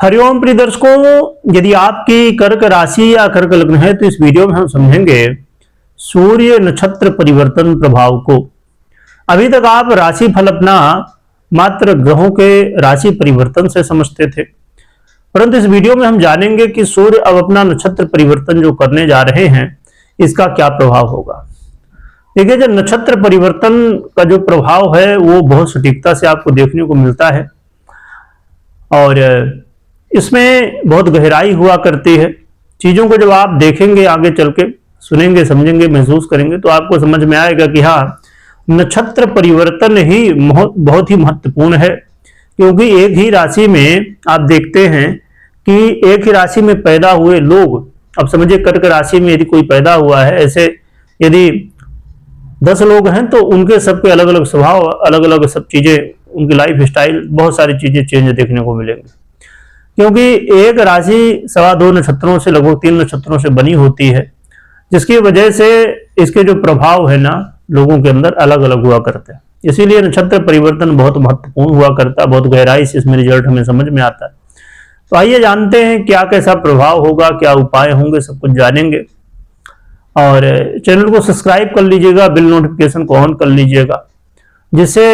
हरिओम प्रिय दर्शकों, यदि आपकी कर्क राशि या कर्क लग्न है तो इस वीडियो में हम समझेंगे सूर्य नक्षत्र परिवर्तन प्रभाव को। अभी तक आप राशि फल अपना मात्र ग्रहों के राशि परिवर्तन से समझते थे, परंतु इस वीडियो में हम जानेंगे कि सूर्य अब अपना नक्षत्र परिवर्तन जो करने जा रहे हैं इसका क्या प्रभाव होगा। देखिए, जो नक्षत्र परिवर्तन का जो प्रभाव है वो बहुत सटीकता से आपको देखने को मिलता है और इसमें बहुत गहराई हुआ करती है। चीजों को जब आप देखेंगे, आगे चल के सुनेंगे, समझेंगे, महसूस करेंगे तो आपको समझ में आएगा कि हाँ, नक्षत्र परिवर्तन ही बहुत ही महत्वपूर्ण है। क्योंकि एक ही राशि में आप देखते हैं कि एक ही राशि में पैदा हुए लोग, अब समझिए कर्क राशि में यदि कोई पैदा हुआ है, ऐसे यदि 10 लोग हैं तो उनके सबके अलग अलग स्वभाव, अलग अलग सब चीजें, उनकी लाइफ स्टाइल, बहुत सारी चीजें चेंज देखने को मिलेंगी। क्योंकि एक राशि 2.25 नक्षत्रों से, लगभग 3 नक्षत्रों से बनी होती है, जिसकी वजह से इसके जो प्रभाव है ना लोगों के अंदर अलग अलग हुआ करते हैं। इसीलिए नक्षत्र परिवर्तन बहुत महत्वपूर्ण हुआ करता है, बहुत गहराई से इसमें रिजल्ट हमें समझ में आता है। तो आइए जानते हैं क्या कैसा प्रभाव होगा, क्या उपाय होंगे, सब कुछ जानेंगे। और चैनल को सब्सक्राइब कर लीजिएगा, बिल नोटिफिकेशन को ऑन कर लीजिएगा, जिससे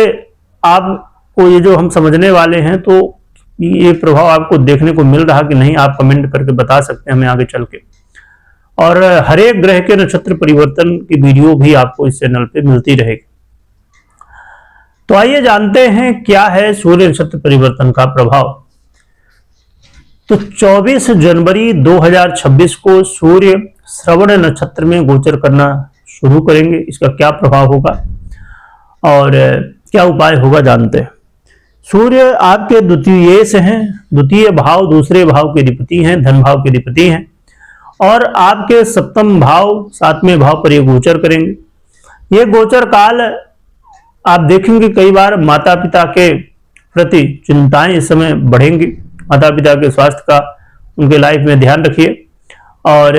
आपको ये जो हम समझने वाले हैं तो ये प्रभाव आपको देखने को मिल रहा कि नहीं, आप कमेंट करके बता सकते हैं हमें आगे चल के। और हर एक ग्रह के नक्षत्र परिवर्तन की वीडियो भी आपको इस चैनल पे मिलती रहेगी। तो आइए जानते हैं क्या है सूर्य नक्षत्र परिवर्तन का प्रभाव। तो 24 जनवरी 2026 को सूर्य श्रवण नक्षत्र में गोचर करना शुरू करेंगे। इसका क्या प्रभाव होगा और क्या उपाय होगा जानते हैं। सूर्य आपके द्वितीय से हैं, द्वितीय भाव दूसरे भाव के अधिपति हैं, धन भाव के अधिपति हैं, और आपके सप्तम भाव 7वें भाव पर ये गोचर करेंगे। ये गोचर काल आप देखेंगे कई बार माता पिता के प्रति चिंताएं इस समय बढ़ेंगी। माता पिता के स्वास्थ्य का उनके लाइफ में ध्यान रखिए। और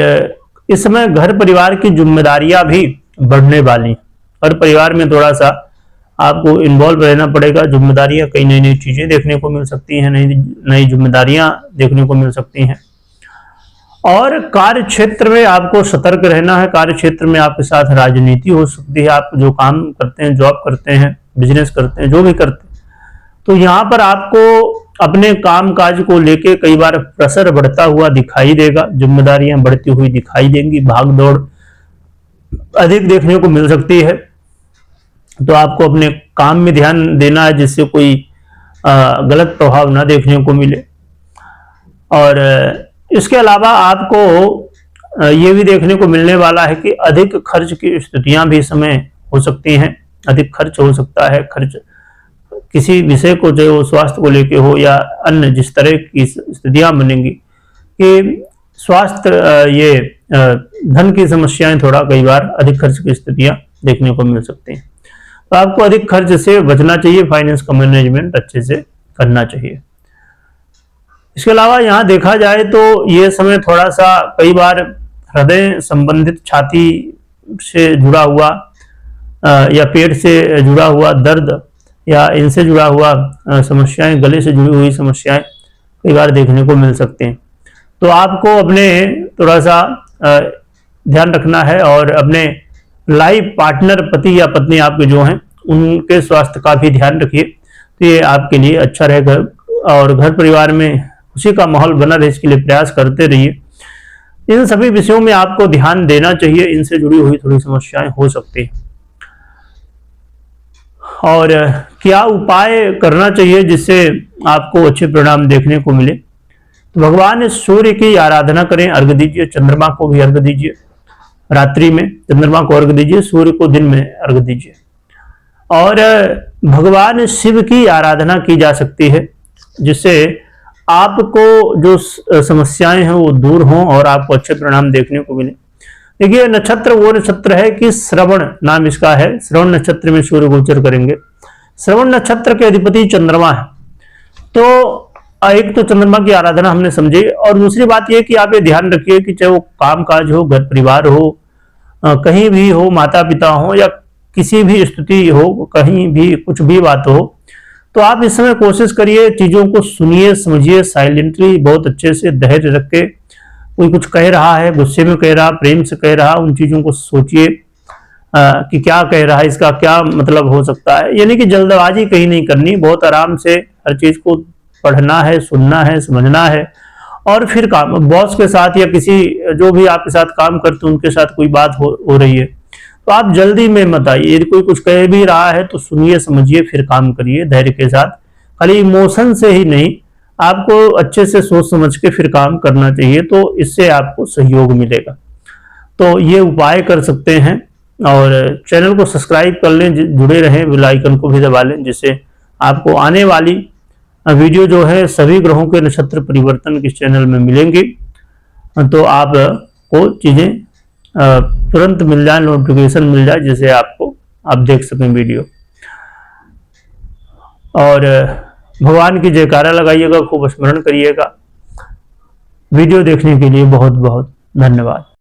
इस समय घर परिवार की जिम्मेदारियां भी बढ़ने वाली हैं। हर परिवार में थोड़ा सा आपको इन्वॉल्व रहना पड़ेगा। जिम्मेदारियां, कई नई नई चीजें देखने को मिल सकती हैं, नई नई जिम्मेदारियां देखने को मिल सकती हैं। और कार्य क्षेत्र में आपको सतर्क रहना है। कार्य क्षेत्र में आपके साथ राजनीति हो सकती है। आप जो काम करते हैं, जॉब करते हैं, बिजनेस करते हैं, जो भी करते हैं, तो यहाँ पर आपको अपने काम काज को लेके कई बार प्रेशर बढ़ता हुआ दिखाई देगा, जिम्मेदारियां बढ़ती हुई दिखाई देंगी, भाग दौड़ अधिक देखने को मिल सकती है। तो आपको अपने काम में ध्यान देना है, जिससे कोई गलत प्रभाव ना देखने को मिले। और इसके अलावा आपको ये भी देखने को मिलने वाला है कि अधिक खर्च की स्थितियां भी इस समय हो सकती हैं। अधिक खर्च हो सकता है। खर्च किसी विषय को, चाहे वो स्वास्थ्य को लेके हो या अन्य जिस तरह की स्थितियां बनेंगी कि स्वास्थ्य, ये धन की समस्याएं, थोड़ा कई बार अधिक खर्च की स्थितियां देखने को मिल सकती हैं। तो आपको अधिक खर्च से बचना चाहिए। फाइनेंस का मैनेजमेंट अच्छे से करना चाहिए। इसके अलावा यहाँ देखा जाए तो ये समय थोड़ा सा कई बार हृदय संबंधित, छाती से जुड़ा हुआ या पेट से जुड़ा हुआ दर्द या इनसे जुड़ा हुआ समस्याएं, गले से जुड़ी हुई समस्याएं कई बार देखने को मिल सकते हैं। तो आपको अपने थोड़ा सा ध्यान रखना है और अपने लाइफ पार्टनर, पति या पत्नी आपके जो हैं, उनके स्वास्थ्य का भी ध्यान रखिए। तो ये आपके लिए अच्छा रहेगा। और घर परिवार में खुशी का माहौल बना रहे, इसके लिए प्रयास करते रहिए। इन सभी विषयों में आपको ध्यान देना चाहिए। इनसे जुड़ी हुई थोड़ी समस्याएं हो सकती हैं। और क्या उपाय करना चाहिए जिससे आपको अच्छे परिणाम देखने को मिले। तो भगवान सूर्य की आराधना करें, अर्घ दीजिए। चंद्रमा को भी अर्घ दीजिए। रात्रि में चंद्रमा को अर्घ दीजिए, सूर्य को दिन में अर्घ दीजिए। और भगवान शिव की आराधना की जा सकती है, जिससे आपको जो समस्याएं हैं वो दूर हों और आपको अच्छे परिणाम देखने को मिले। देखिए, नक्षत्र वो नक्षत्र है कि श्रवण नाम इसका है। श्रवण नक्षत्र में सूर्य गोचर करेंगे। श्रवण नक्षत्र के अधिपति चंद्रमा है। तो एक तो चंद्रमा की आराधना हमने समझी, और दूसरी बात यह कि आप ये ध्यान रखिए कि चाहे वो काम काज हो, घर परिवार हो, कहीं भी हो, माता पिता हो या किसी भी स्थिति हो, कहीं भी कुछ भी बात हो, तो आप इस समय कोशिश करिए, चीजों को सुनिए, समझिए साइलेंटली, बहुत अच्छे से धैर्य रख के। कोई कुछ कह रहा है, गुस्से में कह रहा, प्रेम से कह रहा, उन चीजों को सोचिए कि क्या कह रहा है, इसका क्या मतलब हो सकता है। यानी कि जल्दबाजी कहीं नहीं करनी, बहुत आराम से हर चीज को पढ़ना है, सुनना है, समझना है, और फिर काम बॉस के साथ या किसी जो भी आपके साथ काम करते हैं उनके साथ कोई बात हो रही है तो आप जल्दी में मत आइए। यदि कोई कुछ कह भी रहा है तो सुनिए, समझिए, फिर काम करिए धैर्य के साथ। खाली इमोशन से ही नहीं, आपको अच्छे से सोच समझ के फिर काम करना चाहिए, तो इससे आपको सहयोग मिलेगा। तो ये उपाय कर सकते हैं, और चैनल को सब्सक्राइब कर लें, जुड़े रहें, बेल आइकन को भी दबा लें, जिससे आपको आने वाली वीडियो जो है सभी ग्रहों के नक्षत्र परिवर्तन किस चैनल में मिलेंगे, तो आपको चीजें तुरंत मिल जाए, नोटिफिकेशन मिल जाए, जिसे आप देख सकें वीडियो। और भगवान की जयकारा लगाइएगा, खूब स्मरण करिएगा। वीडियो देखने के लिए बहुत बहुत धन्यवाद।